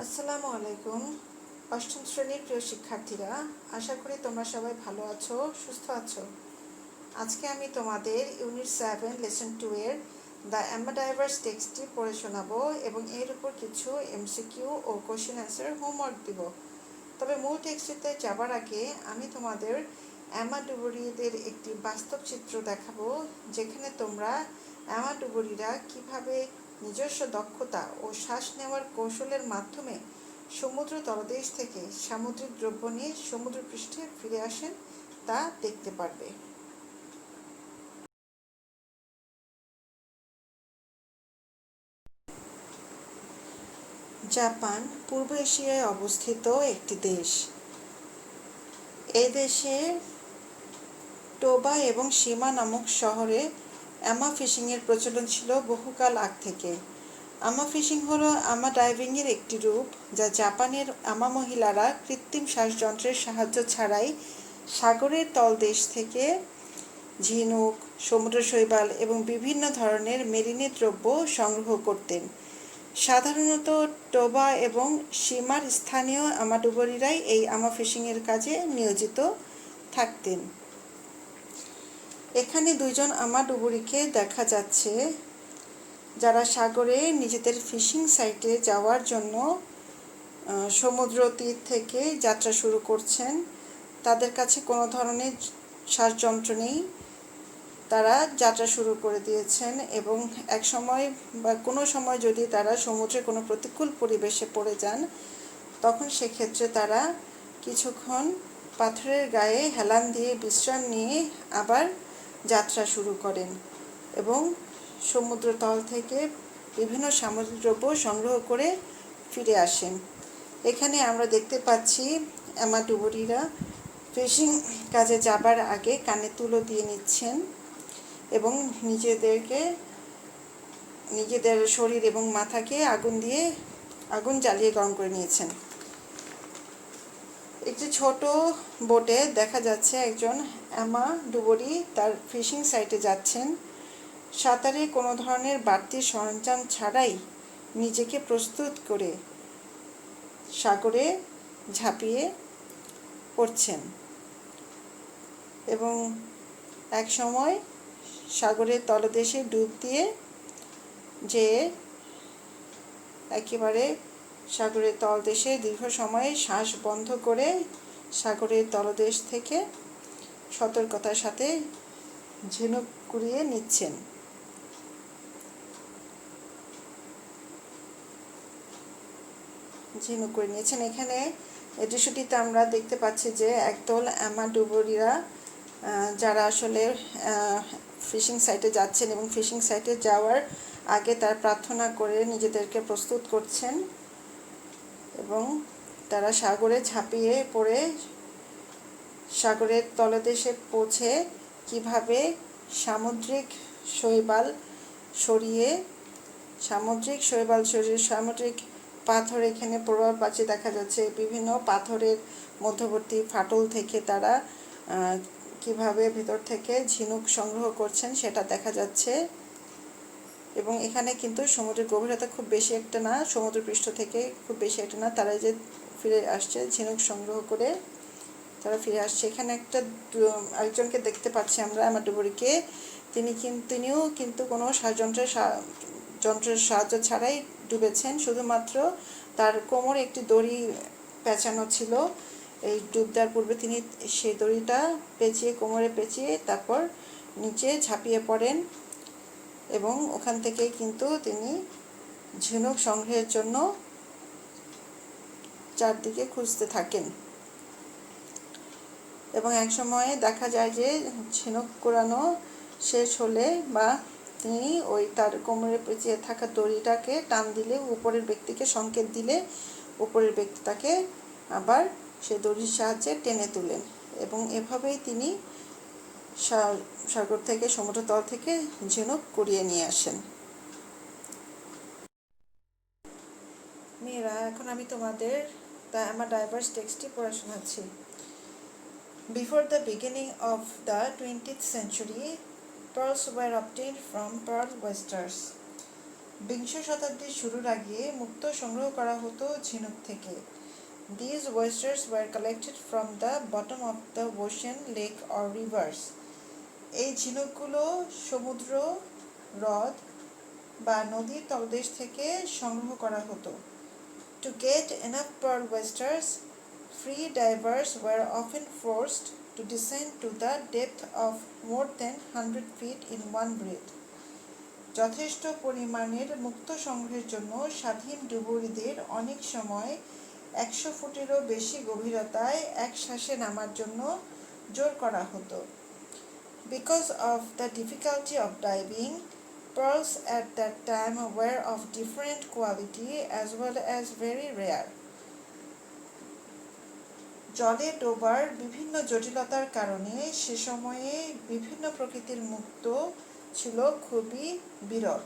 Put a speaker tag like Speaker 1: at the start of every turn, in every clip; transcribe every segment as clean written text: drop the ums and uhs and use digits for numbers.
Speaker 1: আসসালামু আলাইকুম। অষ্টম শ্রেণীর প্রিয় শিক্ষার্থীরা, আশা করি তোমরা সবাই ভালো আছো, সুস্থ আছো। আজকে আমি তোমাদের ইউনিট 7 লেসন 2 এর দ্য অ্যামাডাইভার্স টেক্সটটি পড়ে শোনাবো এবং এর উপর কিছু এমসিকিউ ও কোশ্চেন অ্যান্সার হোমওয়ার্ক দিব। তবে মূল টেক্সটিতে যাবার আগে আমি তোমাদের অ্যামাডুবরিদের একটি বাস্তব চিত্র দেখাবো, যেখানে তোমরা অ্যামাডুবরিরা কিভাবে নিজস্ব দক্ষতা ও শ্বাস নেওয়ার কৌশলের মাধ্যমে সমুদ্র তলদেশ থেকে সামুদ্রিক দ্রব্য নিয়ে সমুদ্রপৃষ্ঠে ফিরে আসেন তা দেখতে পারবে। জাপান পূর্ব এশিয়ায় অবস্থিত একটি দেশ। এই দেশে টোবা এবং সীমা নামক শহরে অ্যামা ফিশিংয়ের প্রচলন ছিল বহুকাল আগ থেকে। আমা ফিশিং হলো আমা ডাইভিংয়ের একটি রূপ, যা জাপানের আমা মহিলারা কৃত্রিম শ্বাসযন্ত্রের সাহায্য ছাড়াই সাগরের তলদেশ থেকে ঝিনুক, সমুদ্র শৈবাল এবং বিভিন্ন ধরনের মেরিনে দ্রব্য সংগ্রহ করতেন। সাধারণত টোবা এবং সীমার স্থানীয় আমাডুবরিরাই এই আমা ফিশিংয়ের কাজে নিয়োজিত থাকতেন। এখানে দুইজন আমাডুবুরিকে দেখা যাচ্ছে, যারা সাগরে নিজেদের ফিশিং সাইটে যাওয়ার জন্য সমুদ্র তীর থেকে যাত্রা শুরু করছেন। তাদের কাছে কোনো ধরনের শ্বাসযন্ত্র নেই, তারা যাত্রা শুরু করে দিয়েছেন এবং এক সময় বা কোনো সময় যদি তারা সমুদ্রে কোনো প্রতিকূল পরিবেশে পড়ে যান, তখন সেক্ষেত্রে তারা কিছুক্ষণ পাথরের গায়ে হেলান দিয়ে বিশ্রাম নিয়ে আবার যাত্রা শুরু করেন এবং সমুদ্রতল থেকে বিভিন্ন সামুদ্রিক দ্রব্য সংগ্রহ করে ফিরে আসেন। এখানে আমরা দেখতে পাচ্ছি আমাডুবুরিরা ফিশিং কাজে যাবার আগে কানে তুলো দিয়ে নিচ্ছেন এবং নিজেদের শরীর এবং মাথাকে আগুন জ্বালিয়ে গরম করে নিয়েছেন। একটি ছোট বোটে দেখা যাচ্ছে একজন আমাডুবুরি তার ফিশিং সাইটে যাচ্ছেন। সাঁতারে কোনো ধরনের বাড়তি সরঞ্জাম ছাড়াই নিজেকে প্রস্তুত করে সাগরে ঝাঁপিয়ে পড়ছেন এবং এক সময় সাগরের তলদেশে ডুব দিয়ে একেবারে সাগরের তলদেশে দীর্ঘ সময় শ্বাস বন্ধ করে সাগরের তলদেশ থেকে সতর্কতার সাথে ঝিনুক কুড়িয়ে নিচ্ছেন। এখানে এই দৃশ্যটিতে আমরা দেখতে পাচ্ছি যে একদল আমাডুবুরিরা, যারা আসলে ফিশিং সাইটে যাচ্ছেন এবং ফিশিং সাইটে যাওয়ার আগে তারা প্রার্থনা করে নিজেদেরকে প্রস্তুত করছেন এবং তারা সাগরে ঝাঁপিয়ে পড়ে সাগরের তলদেশে পৌঁছে কিভাবে সামুদ্রিক শৈবাল সরিয়ে সামুদ্রিক পাথর এখানে প্রবাল প্রাচীর দেখা যাচ্ছে। বিভিন্ন পাথরের মধ্যবর্তী ফাটল থেকে তারা কিভাবে ভেতর থেকে ঝিনুক সংগ্রহ করছেন সেটা দেখা যাচ্ছে এবং এখানে কিন্তু সমুদ্রের গভীরতা খুব বেশি একটা না, সমুদ্রপৃষ্ঠ থেকে খুব বেশি একটা না, তারা যে ফিরে আসছে ঝিনুক সংগ্রহ করে তারা ফিরে আসছে। এখানে আরেকজনকে দেখতে পাচ্ছি আমরা আমাডুবুরিকে, তিনিও কিন্তু কোনো যন্ত্রের সাহায্য ছাড়াই ডুবেছেন। শুধুমাত্র তার কোমরে একটি দড়ি পেঁচানো ছিল। এই ডুব দেওয়ার পূর্বে তিনি সেই দড়িটা কোমরে পেঁচিয়ে তারপর নিচে ঝাঁপিয়ে পড়েন এবং ওখান থেকেই কিন্তু তিনি ঝিনুক সংগ্রহের জন্য চারদিকে খুঁজতে থাকেন এবং এক সময়ে দেখা যায় যে ঝিনুক কুড়ানো শেষ হলে বা তিনি তার কোমরে পেঁচিয়ে থাকা দড়িটাকে টান দিলে, উপরের ব্যক্তিকে সংকেত দিলে উপরের ব্যক্তি তাকে আবার সেই দড়ির সাহায্যে টেনে তোলেন এবং এভাবেই তিনি সাগর থেকে সমুদ্রতল থেকে ঝিনুক কুড়িয়ে নিয়ে আসেন। মেয়েরা, এখন আমি তোমাদের দ্য অ্যামাডাইভার্স টেক্সটটি পড়ে শোনাচ্ছি। Before the beginning of the 20th century, pearls were obtained from pearl oysters. বিংশ শতাব্দীর শুরুর আগে মুক্তো সংগ্রহ করা হতো ঝিনুক থেকে। These oysters were collected from the bottom of the ocean, lake or rivers. এই ঝিনুকগুলো সমুদ্র, হ্রদ বা নদীর তলদেশ থেকে সংগ্রহ করা হতো। To get enough pearl oysters, free divers were often forced to descend to the depth of more than 100 feet in one breath. যথেষ্ট পরিমাণের মুক্ত সংগ্রহের জন্য স্বাধীন ডুবুরিদের অনেক সময় 100 ফুটেরও বেশি গভীরতায় একশ্বাসে নামার জন্য জোর করা হতো। Because of the difficulty of diving, pearls at that time were of different quality as well as very rare. জলে ডোবার বিভিন্ন জটিলতার কারণে সে সময়ে বিভিন্ন প্রকৃতির মুক্ত ছিল খুবই বিরল।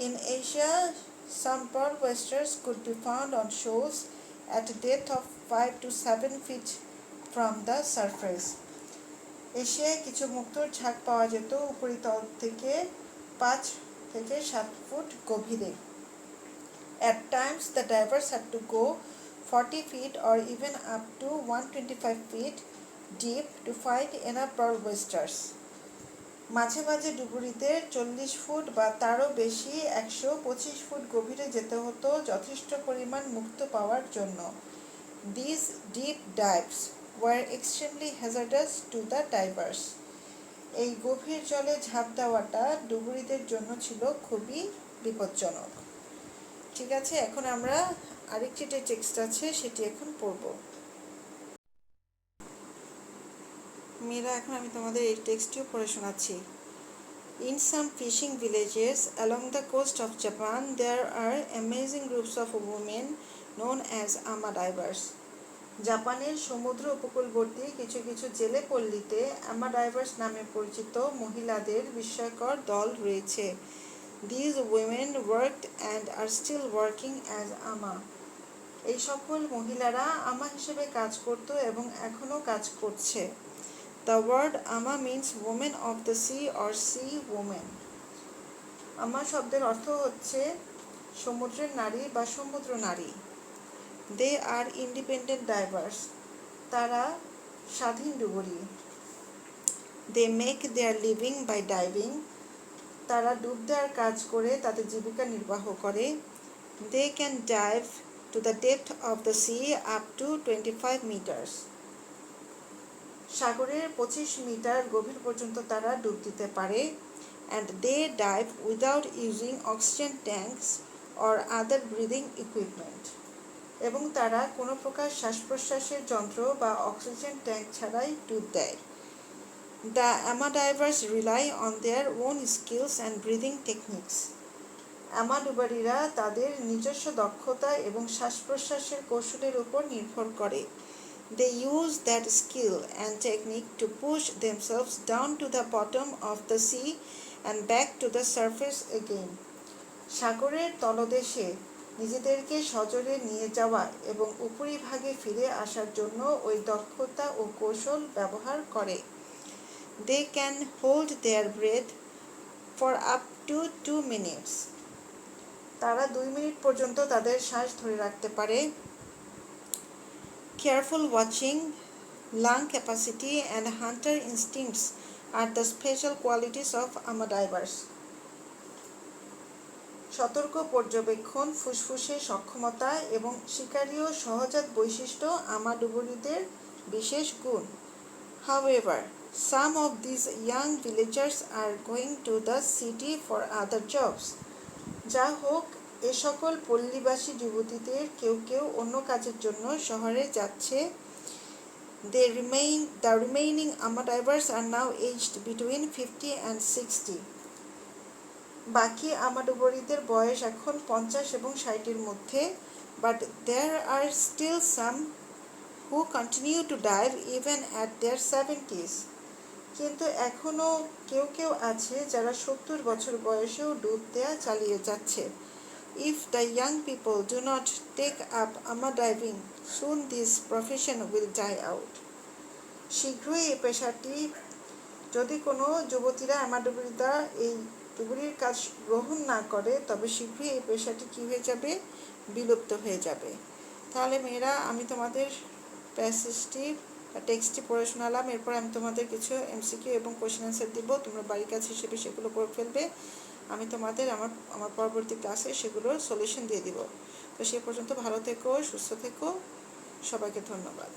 Speaker 1: In Asia, some pearl oysters could be found on shores at a depth of 5 to 7 feet from the surface. এশিয়ায় কিছু মুক্তোর ঝাঁক পাওয়া যেত উপরিতল থেকে 5 থেকে 7 ফুট গভীরে। At times, the divers had to go 40 feet or even up to 125 feet deep to find enough pearl oysters. মাঝে মাঝে ডুবুরিদের 40 ফুট বা তারও বেশি 125 ফুট গভীরে যেতে হতো যথেষ্ট পরিমাণ মুক্তো পাওয়ার জন্য। These deep dives were extremely hazardous to the divers. এই গভীর জলে ঝাঁপ দেওয়াটা ডুবুরিদের জন্য ছিল খুবই বিপজ্জনক। ঠিক আছে, এখন আমরা আরেকটি যে টেক্সট আছে সেটি এখন পড়ব। মেয়েরা, এখন আমি তোমাদের এই টেক্সটটিও পড়ে শোনাচ্ছি। In some fishing villages along the coast of Japan, there are amazing groups of women known as ama divers. জাপানের সমুদ্র উপকূলবর্তী কিছু কিছু জেলে পল্লীতে ama divers নামে পরিচিত মহিলাদের বিস্ময়কর দল রয়েছে। These women worked and are still working as ama. এই সকল মহিলারা আমা হিসেবে কাজ করত এবং এখনও কাজ করছে। The word ama means woman of the sea or sea woman. আমা শব্দের অর্থ হচ্ছে সমুদ্রের নারী বা সমুদ্র নারী। They are independent divers. তারা স্বাধীন ডুবুরি। They make their living by diving. তারা ডুব দেওয়ার কাজ করে তাদের জীবিকা নির্বাহ করে। They can dive to the depth of the sea up to 25 meters. সাগরের 25 মিটার গভীর পর্যন্ত তারা ডুব দিতে পারে। And they dive without using oxygen tanks or other breathing equipment. এবং তারা কোনো প্রকার শ্বাস প্রশ্বাসের যন্ত্র বা অক্সিজেন ট্যাঙ্ক ছাড়াই ডুব দেয়। The ama divers rely on their own skills and breathing techniques. আমা ডুবারিরা তাদের নিজস্ব দক্ষতা এবং শ্বাস প্রশ্বাসের কৌশলের উপর নির্ভর করে। They use that skill and technique to push themselves down to the bottom of the sea and back to the surface again. সাগরের তলদেশে নিজেদেরকে সজোরে নিয়ে যাওয়া এবং উপরিভাগে ফিরে আসার জন্য ওই দক্ষতা ও কৌশল ব্যবহার করে। They can hold their breath for up to 2 minutes. তারা 2 মিনিট পর্যন্ত তাদের শ্বাস ধরে রাখতে পারে। Careful watching, lung capacity and hunter instincts are the special qualities of ama divers. সতর্ক পর্যবেক্ষণ, ফুসফুসে সক্ষমতা এবং শিকারীয় সহজাত বৈশিষ্ট্য আমা ডুবুরিদের বিশেষ গুণ। However, some of these young villagers are going to the city for other jobs. যা হোক, এ সকল পল্লীবাসী যুবতীদের কেউ কেউ অন্য কাজের জন্য শহরে যাচ্ছে। The remaining ama divers are now aged between 50 and 60. বাকি আমা ডুবুরিদের বয়স এখন 50 এবং 60-এর মধ্যে। But there are still some who continue to dive even at their 70s. কিন্তু এখনও কেউ কেউ আছে যারা 70 বছর বয়সেও ডুব দেয়া চালিয়ে যাচ্ছে। If the young people do not take up ama diving, soon this profession will die out. শীঘ্রই এই পেশাটি, যদি কোনো যুবতীরা আমা ডুবুরি দ্বারা এই ডুবুরির কাজ গ্রহণ না করে তবে শীঘ্রই এই পেশাটি কী হয়ে যাবে, বিলুপ্ত হয়ে যাবে। তাহলে মেয়েরা, আমি তোমাদের প্যাসেজটি টেক্সটটি পড়ে শোনালাম। এরপর আমি তোমাদের কিছু এমসিকিউ এবং কোশ্চেন অ্যান্সার দিব, তোমরা বাড়ির কাজ হিসেবে সেগুলো করে ফেলবে। আমি তোমাদের আমার পরবর্তী ক্লাসে সেগুলোর সলিউশন দিয়ে দিব। তো সে পর্যন্ত ভালো থেকো, সুস্থ থেকো, সবাইকে ধন্যবাদ।